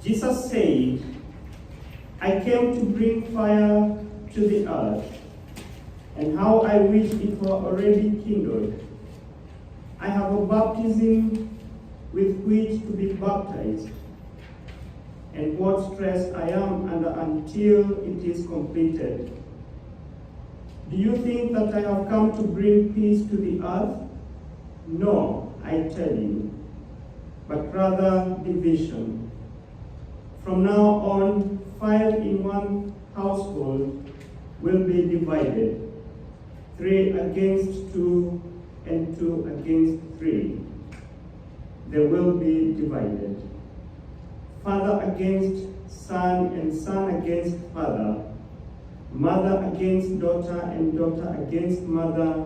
Jesus said, I came to bring fire to the earth, and how I wish it were already kindled. I have a baptism with which to be baptized, and what stress I am under until it is completed. Do you think that I have come to bring peace to the earth? No, I tell you, but rather division. From now on, 5 in one household will be divided, 3 against 2 and 2 against 3. They will be divided. Father against son and son against father, mother against daughter and daughter against mother,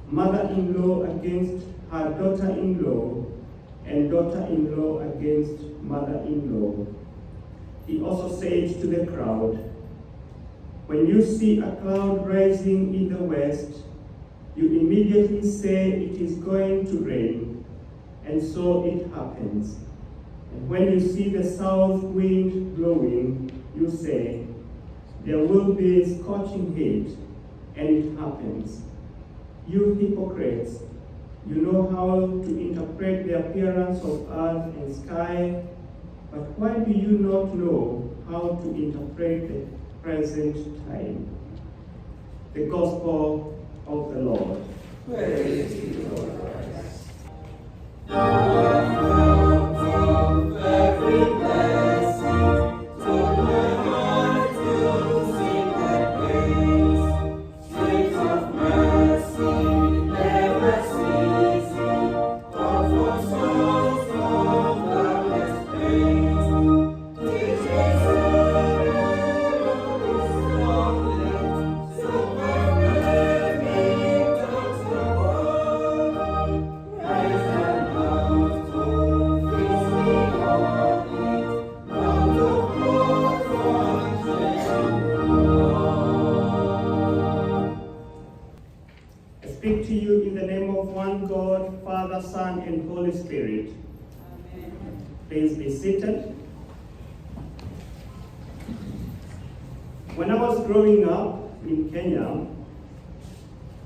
mother-in-law against her daughter-in-law, and daughter-in-law against mother-in-law. He also said to the crowd, when you see a cloud rising in the west, you immediately say it is going to rain, and so it happens. And when you see the south wind blowing, you say, there will be scorching heat, and it happens. You hypocrites, you know how to interpret the appearance of earth and sky, but why do you not know how to interpret the present time? The Gospel of the Lord. Praise to you, Lord Christ. Every blessing to my heart to sing thy praise. Streams of mercy never ceasing, all for souls from darkness praise. Teach me so perfect comes the world. Praise and love to feast me on it, not to pour from I speak to you in the name of one God, Father, Son, and Holy Spirit. Amen. Please be seated. When I was growing up in Kenya,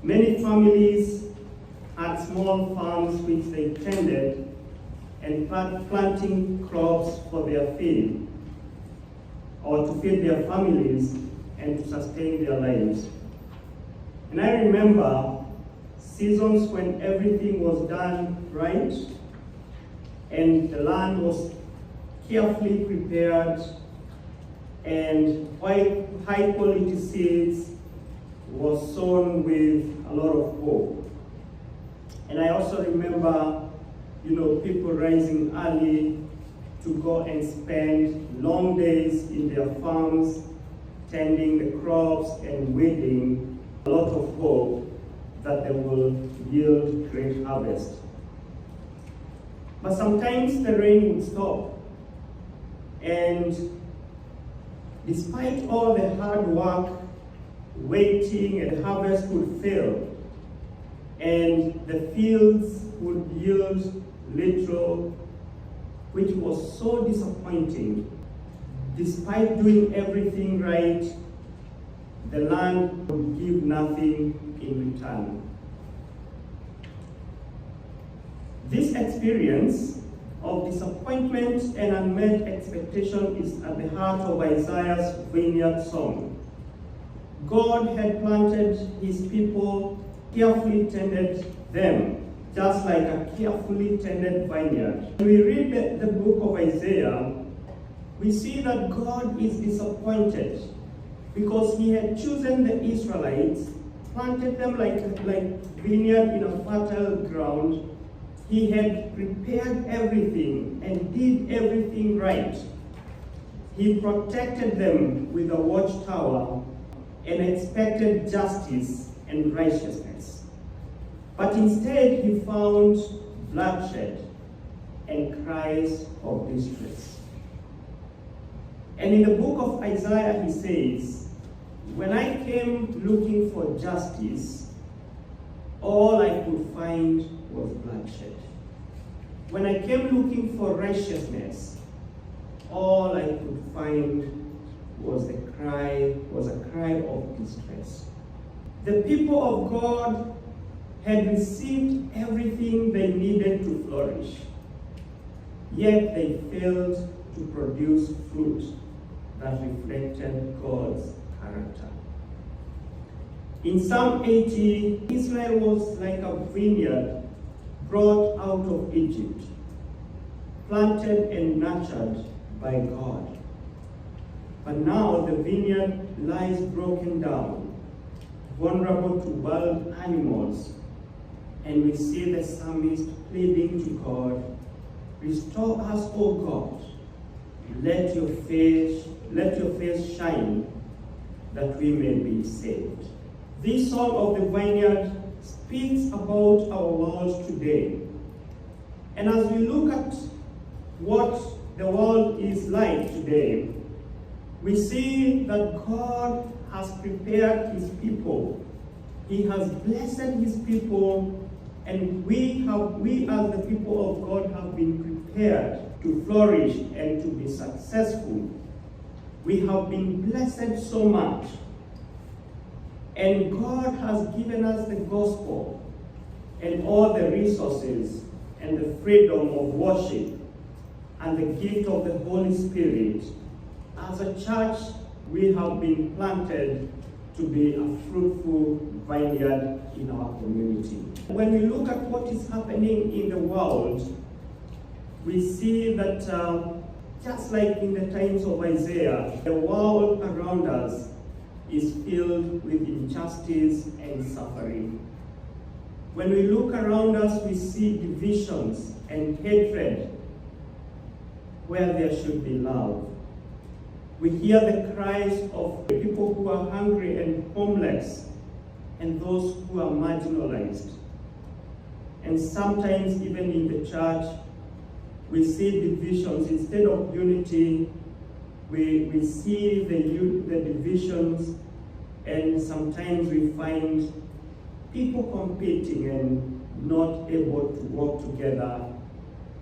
many families had small farms which they tended and planting crops for their feed, or to feed their families and to sustain their lives. And I remember seasons when everything was done right and the land was carefully prepared and high quality seeds was sown with a lot of hope. And I also remember, people rising early to go and spend long days in their farms, tending the crops and weeding, a lot of hope that they will yield great harvest. But sometimes the rain would stop, and despite all the hard work, waiting, and harvest would fail, and the fields would yield little, which was so disappointing. Despite doing everything right, the land would give nothing in return. This experience of disappointment and unmet expectation is at the heart of Isaiah's vineyard song. God had planted his people, carefully tended them, just like a carefully tended vineyard. When we read the book of Isaiah, we see that God is disappointed because he had chosen the Israelites, planted them like vineyard in a fertile ground. He had prepared everything and did everything right. He protected them with a watchtower and expected justice and righteousness. But instead he found bloodshed and cries of distress. And in the book of Isaiah he says, when I came looking for justice, all I could find was bloodshed. When I came looking for righteousness, all I could find was a cry of distress. The people of God had received everything they needed to flourish, yet they failed to produce fruit that reflected God's character. In Psalm 80, Israel was like a vineyard brought out of Egypt, planted and nurtured by God. But now the vineyard lies broken down, vulnerable to wild animals, and we see the psalmist pleading to God, "Restore us, O God. Let your face shine, that we may be saved." This song of the vineyard speaks about our world today. And as we look at what the world is like today, we see that God has prepared his people. He has blessed his people, and we as the people of God have been prepared to flourish and to be successful. We have been blessed so much. And God has given us the gospel and all the resources and the freedom of worship and the gift of the Holy Spirit. As a church, we have been planted to be a fruitful vineyard in our community. When we look at what is happening in the world, we see that just like in the times of Isaiah, the world around us is filled with injustice and suffering. When we look around us, we see divisions and hatred where there should be love. We hear the cries of people who are hungry and homeless and those who are marginalized. And sometimes even in the church, we see divisions. Instead of unity, we see the divisions, and sometimes we find people competing and not able to work together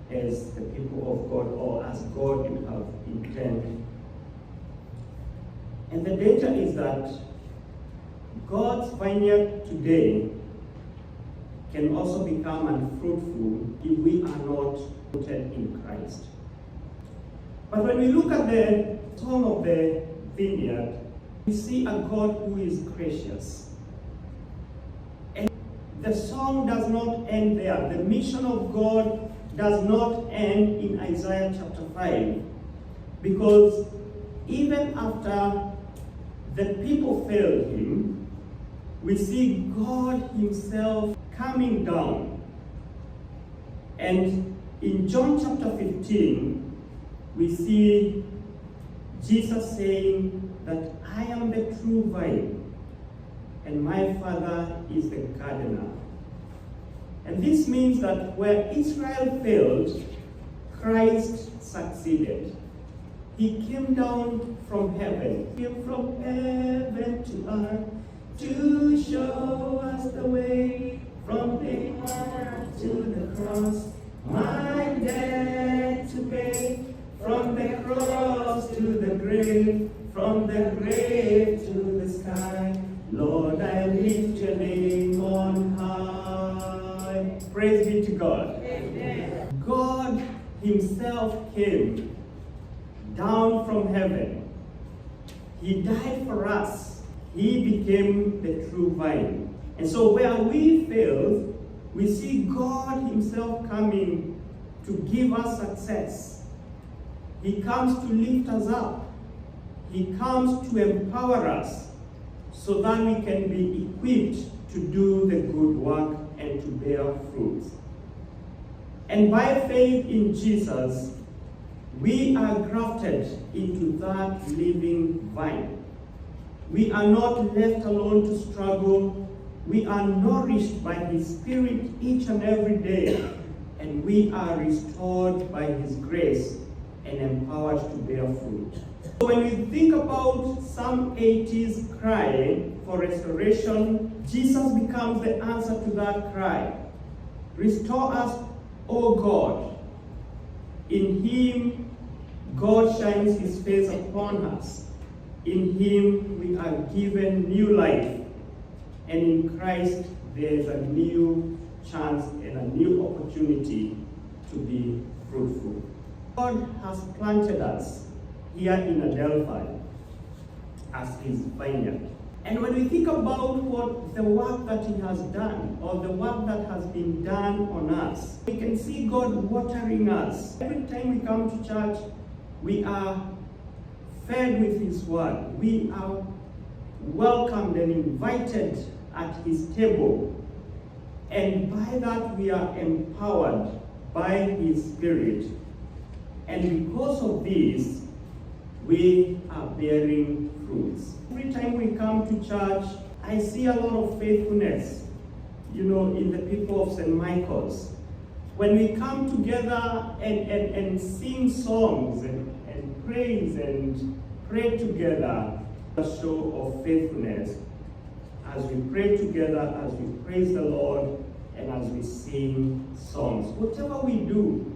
as the people of God or as God would have intended. And the danger is that God's vineyard today can also become unfruitful if we are not rooted in Christ. But when we look at the song of the vineyard, we see a God who is gracious. And the song does not end there. The mission of God does not end in Isaiah chapter 5. Because even after the people failed him, we see God himself coming down. And in John chapter 15, we see Jesus saying that I am the true vine, and my Father is the gardener. And this means that where Israel failed, Christ succeeded. He came down from heaven, came from heaven to earth to show us the way from the heart to the cross, my debt to pay, from the cross to the grave, from the grave to the sky. Lord, I lift your name on high. Praise be to God. Amen. God himself came down from heaven. He died for us. He became the true vine. And so where we failed, we see God himself coming to give us success. He comes to lift us up. He comes to empower us so that we can be equipped to do the good work and to bear fruit. And by faith in Jesus, we are grafted into that living vine. We are not left alone to struggle. We are nourished by his Spirit each and every day, and we are restored by his grace and empowered to bear fruit. So when we think about Psalm 80's cry for restoration, Jesus becomes the answer to that cry. Restore us, O God. In him, God shines his face upon us. In him, we are given new life. And in Christ, there is a new chance and a new opportunity to be fruitful. God has planted us here in Adelphi as his vineyard. And when we think about what the work that he has done, or the work that has been done on us, we can see God watering us. Every time we come to church, we are fed with his word. We are welcomed and invited at his table. And by that, we are empowered by his Spirit. And because of this, we are bearing fruits. Every time we come to church, I see a lot of faithfulness, in the people of St. Michael's. When we come together and sing songs and praise and pray together, a show of faithfulness as we pray together, as we praise the Lord, and as we sing songs. Whatever we do,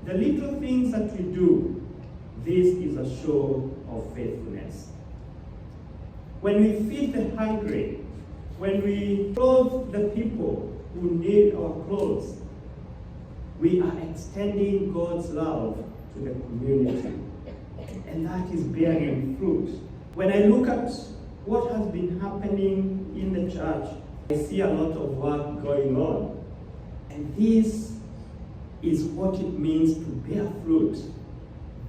the little things that we do, this is a show of faithfulness. When we feed the hungry, when we clothe the people who need our clothes, we are extending God's love to the community. And that is bearing fruit. When I look at what has been happening in the church, I see a lot of work going on. And this is what it means to bear fruit.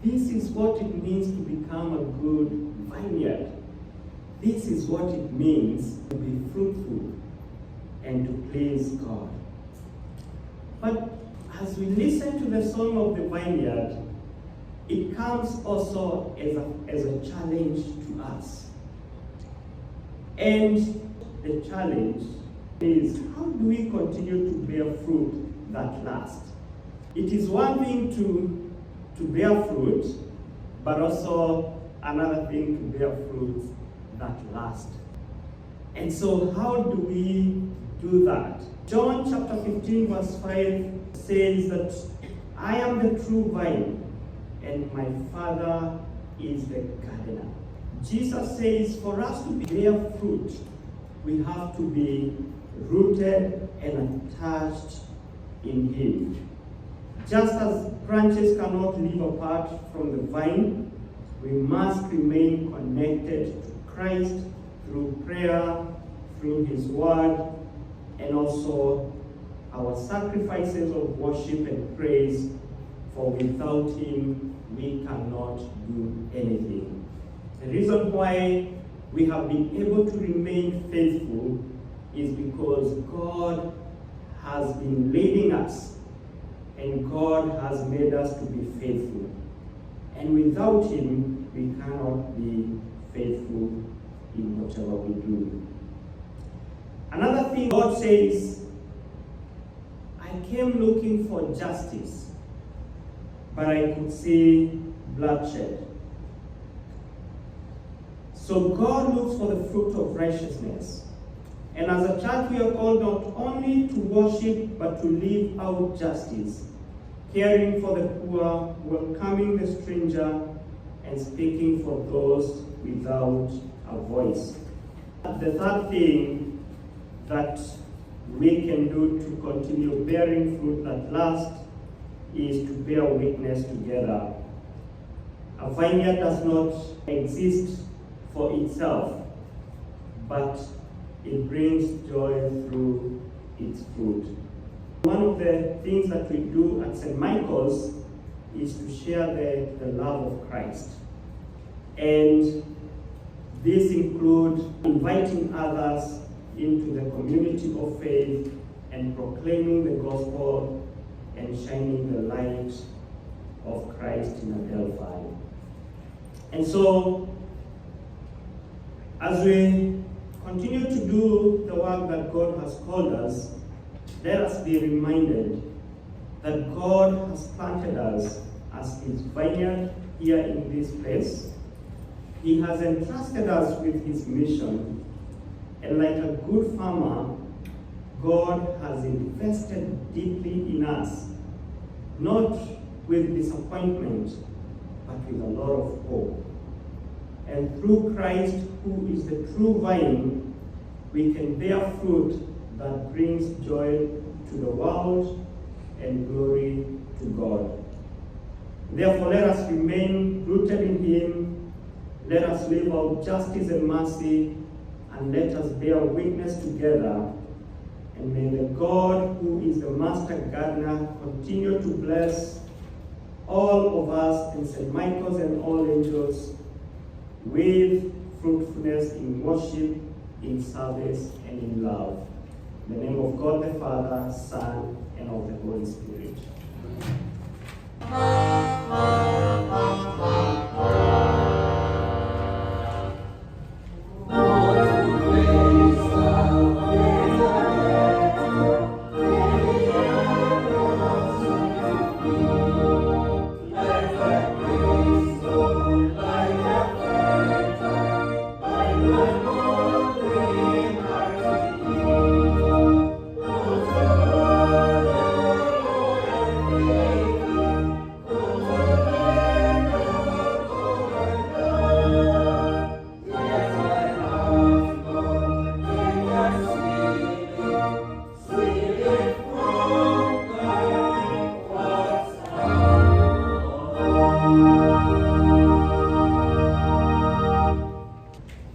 This is what it means to become a good vineyard. This is what it means to be fruitful and to please God. But as we listen to the song of the vineyard, it comes also as a challenge to us. And the challenge is, how do we continue to bear fruit that lasts? It is one thing to bear fruit, but also another thing to bear fruit that last. And so how do we do that? John chapter 15 verse 5 says that I am the true vine and my Father is the gardener. Jesus says for us to bear fruit, we have to be rooted and attached in him. Just as branches cannot live apart from the vine, we must remain connected to Christ through prayer, through his word, and also our sacrifices of worship and praise, for without him we cannot do anything. The reason why we have been able to remain faithful is because God has been leading us, and God has made us to be faithful. And without him, we cannot be faithful in whatever we do. Another thing God says, I came looking for justice, but I could see bloodshed. So God looks for the fruit of righteousness. And as a church, we are called not only to worship, but to live out justice, caring for the poor, welcoming the stranger, and speaking for those without a voice. The third thing that we can do to continue bearing fruit that lasts is to bear witness together. A vineyard does not exist for itself, but it brings joy through its fruit. One of the things that we do at St. Michael's is to share the love of Christ. And this includes inviting others into the community of faith and proclaiming the gospel and shining the light of Christ in Adelphi. And so, as we continue to do the work that God has called us, let us be reminded that God has planted us as his vineyard here in this place. He has entrusted us with his mission, and like a good farmer, God has invested deeply in us, not with disappointment, but with a lot of hope. And through Christ, who is the true vine, we can bear fruit that brings joy to the world and glory to God. Therefore, let us remain rooted in Him. Let us live out justice and mercy, and let us bear witness together. And may the God who is the Master Gardener continue to bless all of us and St. Michael's and all angels with fruitfulness in worship, in service, and in love. In the name of God the Father, Son, and of the Holy Spirit.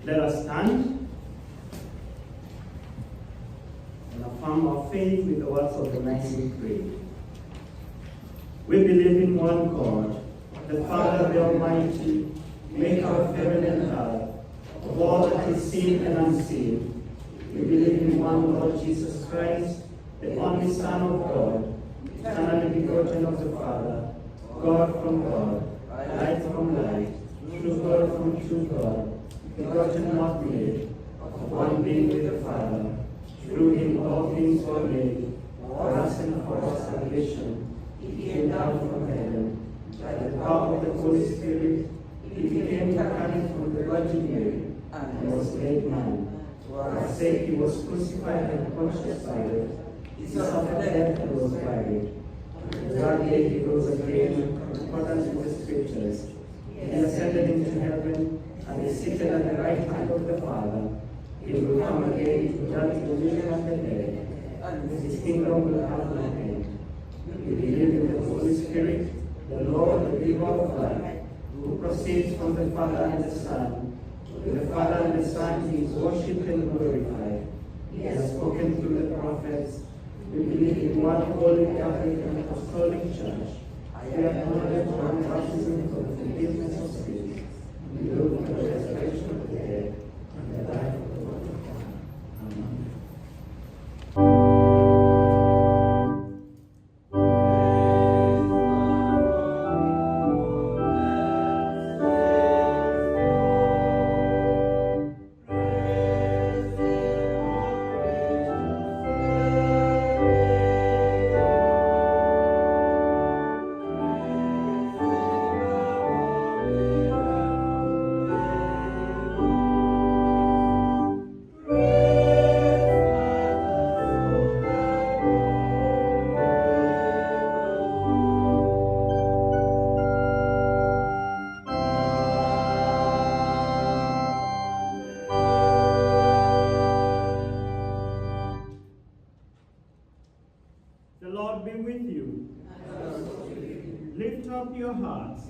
Let us stand and affirm our faith with the words of the Nicene Creed. We believe in one God, the Father, the Almighty, maker of heaven and earth, of all that is seen and unseen. We believe in one Lord Jesus Christ, the only Son of God, eternally begotten of the Father, God from God, light from light, true God from true God, begotten not made, of one being with the Father. Through him all things were made, for us and for our salvation. He came down from heaven. By the power of the Holy Spirit, he became incarnate from the Virgin Mary, and was made man. For our sake he was crucified and Pontius Pilate. He suffered death and was buried. On the third day he rose again in accordance with the Scriptures. He ascended into heaven, and is seated at the right hand of the Father. He will come again to judge the living and the dead, and his kingdom will have no end. We believe in the Holy Spirit, the Lord, the giver of life, who proceeds from the Father and the Son. With the Father and the Son he is worshipped and glorified. He has spoken through the prophets. We believe in one holy Catholic and Apostolic Church. We acknowledge one baptism for the forgiveness of sins. We look for the resurrection of the dead and the life of the world to come. Amen. The Lord be with you. Lift up your hearts.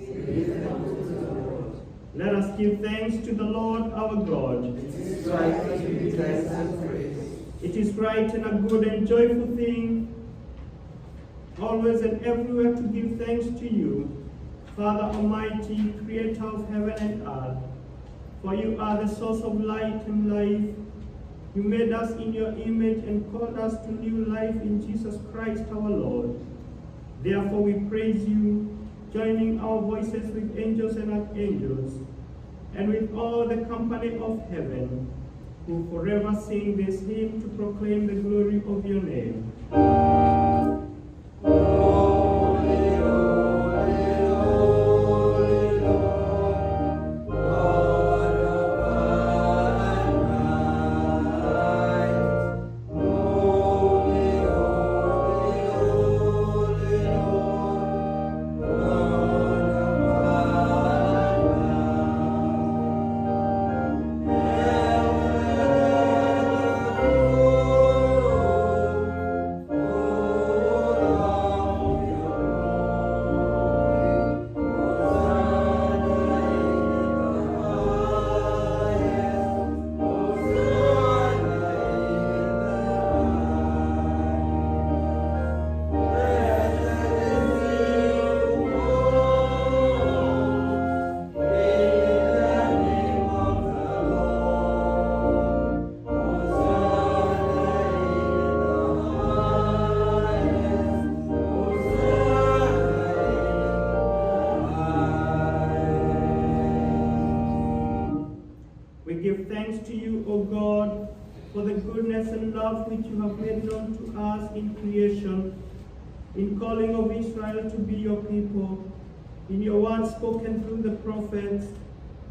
Let us give thanks to the Lord our God. It is right to give you thanks and praise. It is right and a good and joyful thing, always and everywhere, to give thanks to you, Father Almighty, creator of heaven and earth. For you are the source of light and life. You made us in your image and called us to new life in Jesus Christ our Lord. Therefore we praise you, joining our voices with angels and archangels, and with all the company of heaven, who forever sing this hymn to proclaim the glory of your name. Holy, thanks to you, O God, for the goodness and love which you have made known to us in creation, in calling of Israel to be your people, in your word spoken through the prophets,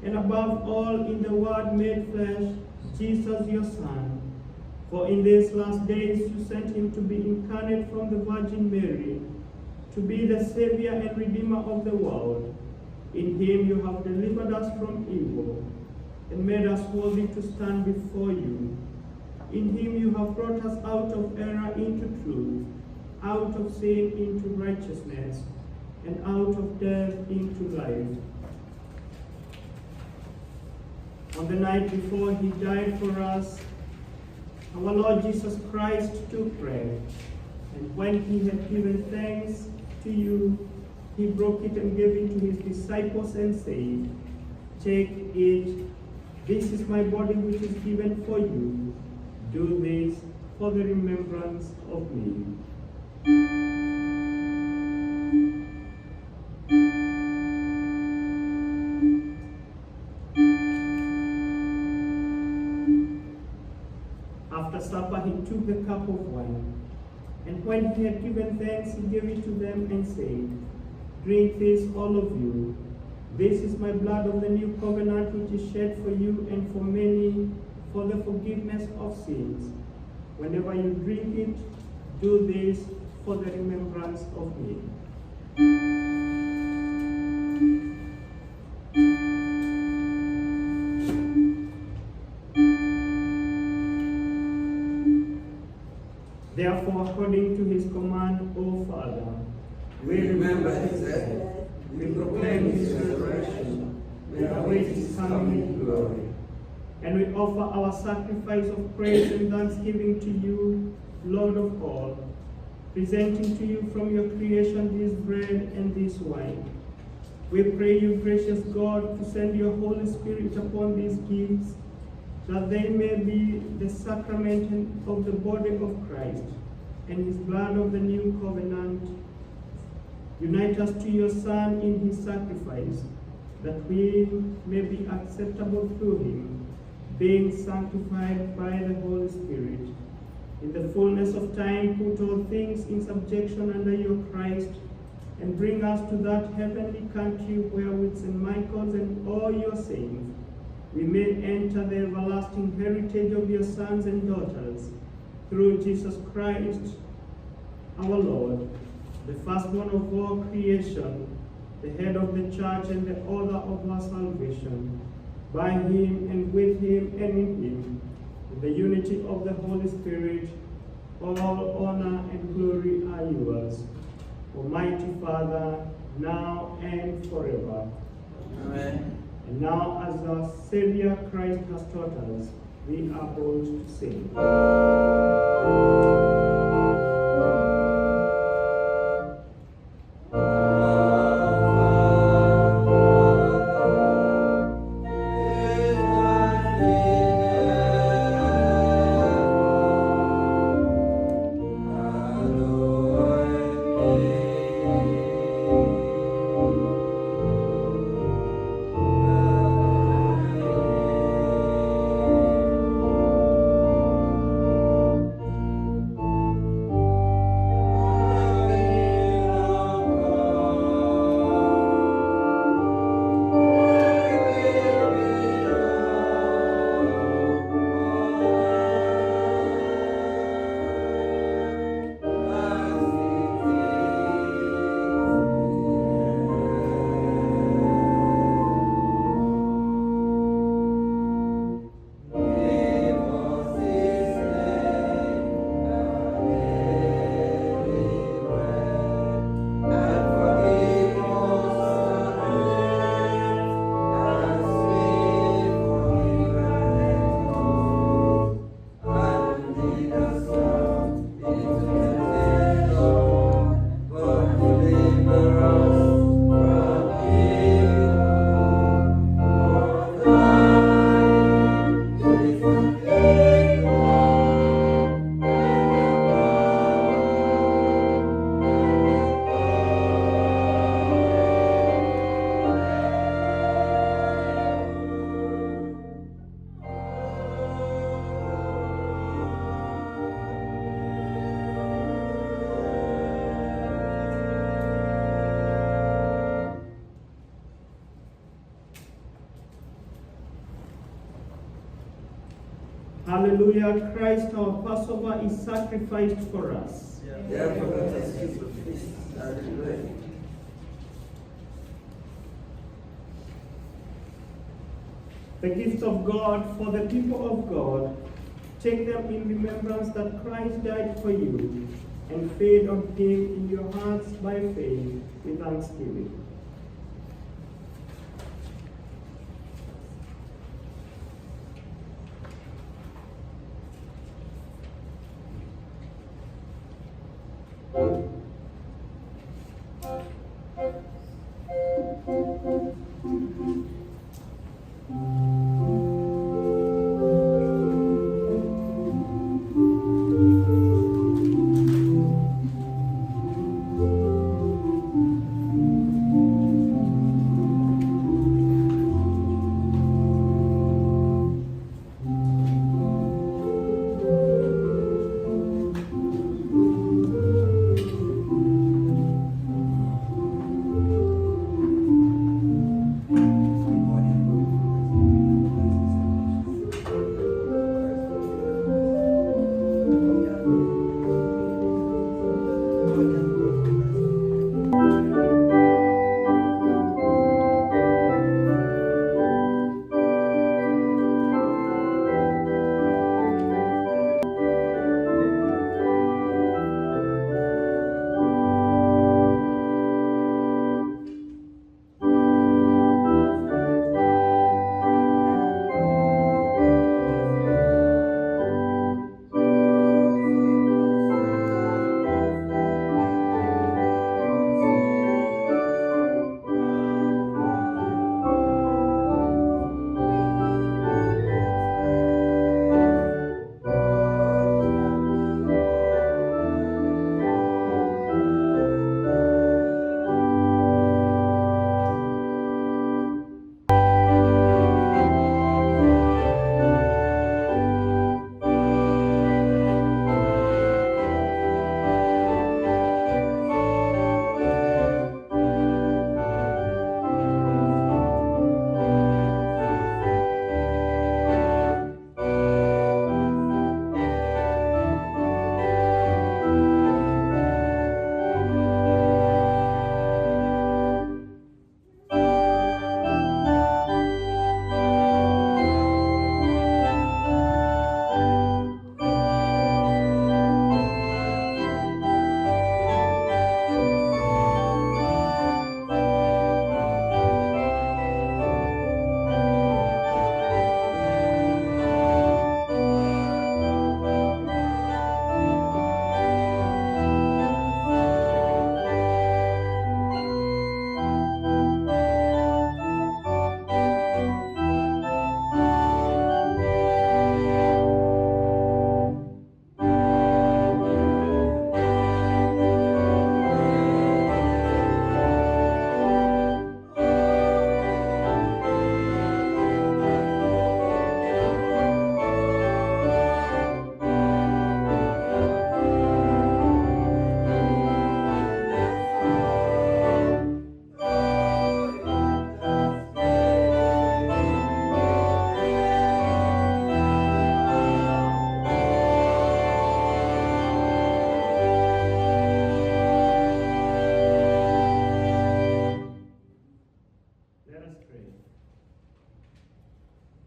and above all in the word made flesh, Jesus your Son. For in these last days you sent him to be incarnate from the Virgin Mary, to be the Savior and Redeemer of the world. In him you have delivered us from evil, and made us worthy to stand before you. In him you have brought us out of error into truth, out of sin into righteousness, and out of death into life. On the night before he died for us, our Lord Jesus Christ took bread, and when he had given thanks to you, he broke it and gave it to his disciples and said, "Take it, this is my body which is given for you. Do this for the remembrance of me." After supper, he took the cup of wine, and when he had given thanks, he gave it to them and said, "Drink this, all of you. This is my blood of the new covenant, which is shed for you and for many for the forgiveness of sins. Whenever you drink it, do this for the remembrance of me." Therefore, according to his command, O Father, We remember his death, we proclaim his resurrection, we await his coming in glory. and we offer our sacrifice of praise and thanksgiving to you, Lord of all, presenting to you from your creation this bread and this wine. We pray you, gracious God, to send your Holy Spirit upon these gifts, that they may be the sacrament of the body of Christ and his blood of the new covenant. Unite us to your Son in his sacrifice, that we may be acceptable through him, being sanctified by the Holy Spirit. In the fullness of time, put all things in subjection under your Christ, and bring us to that heavenly country where with St. Michael's and all your saints we may enter the everlasting heritage of your sons and daughters, through Jesus Christ our Lord, the firstborn of all creation, the head of the church and the author of our salvation. By him and with him and in him, in the unity of the Holy Spirit, all honor and glory are yours, Almighty Father, now and forever. Amen. And now, as our Savior Christ has taught us, we are bold to sing. Hallelujah, Christ our Passover is sacrificed for us. Therefore, let us keep the feast. Hallelujah. The gifts of God for the people of God. Take them in remembrance that Christ died for you, and feed on him in your hearts by faith with thanksgiving.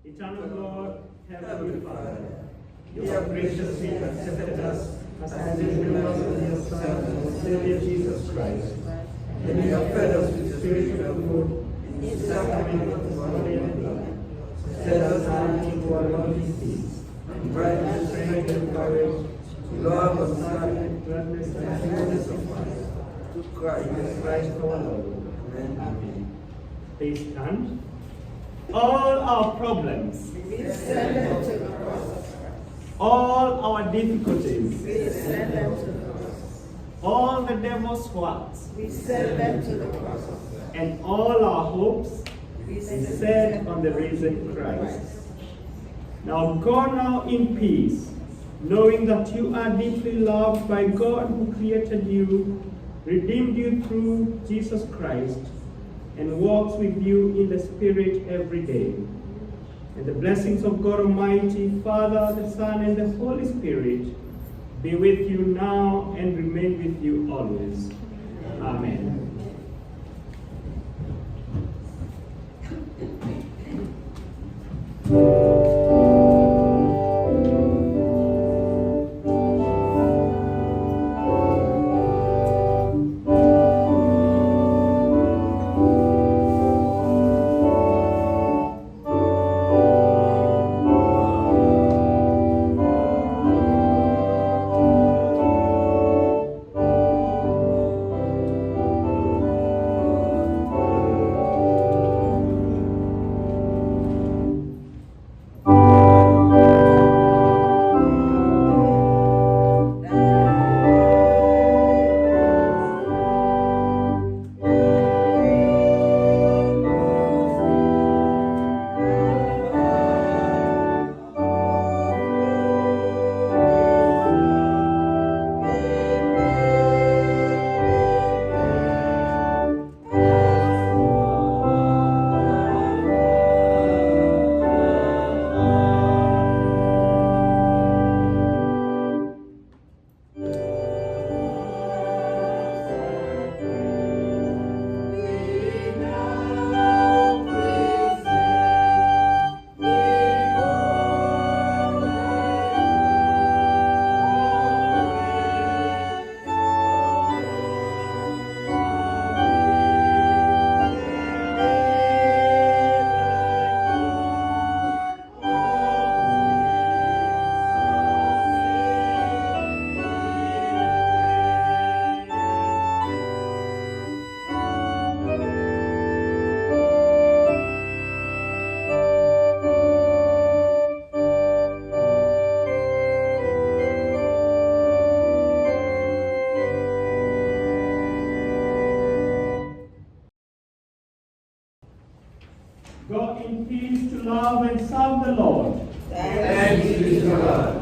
Eternal God, Heavenly Father, you have graciously accepted us as members of your Son and Savior Jesus Christ, and you have fed us with spiritual food in the sacrament of his body and blood. Set us hand into our lovely feast, and grant us strength and courage to love and serve gladness and fullness of life. To Christ our Lord. Amen. Please stand. All our problems, We send them to the cross. all our difficulties, We send them to the cross. all the devil's works, We send them to the cross. and all our hopes We is send set on the risen Christ. Now go now in peace, knowing that you are deeply loved by God who created you, redeemed you through Jesus Christ, and walks with you in the Spirit every day. And the blessings of God Almighty, Father, the Son, and the Holy Spirit be with you now and remain with you always. Amen. Go in peace to love and serve the Lord. Thanks be to God.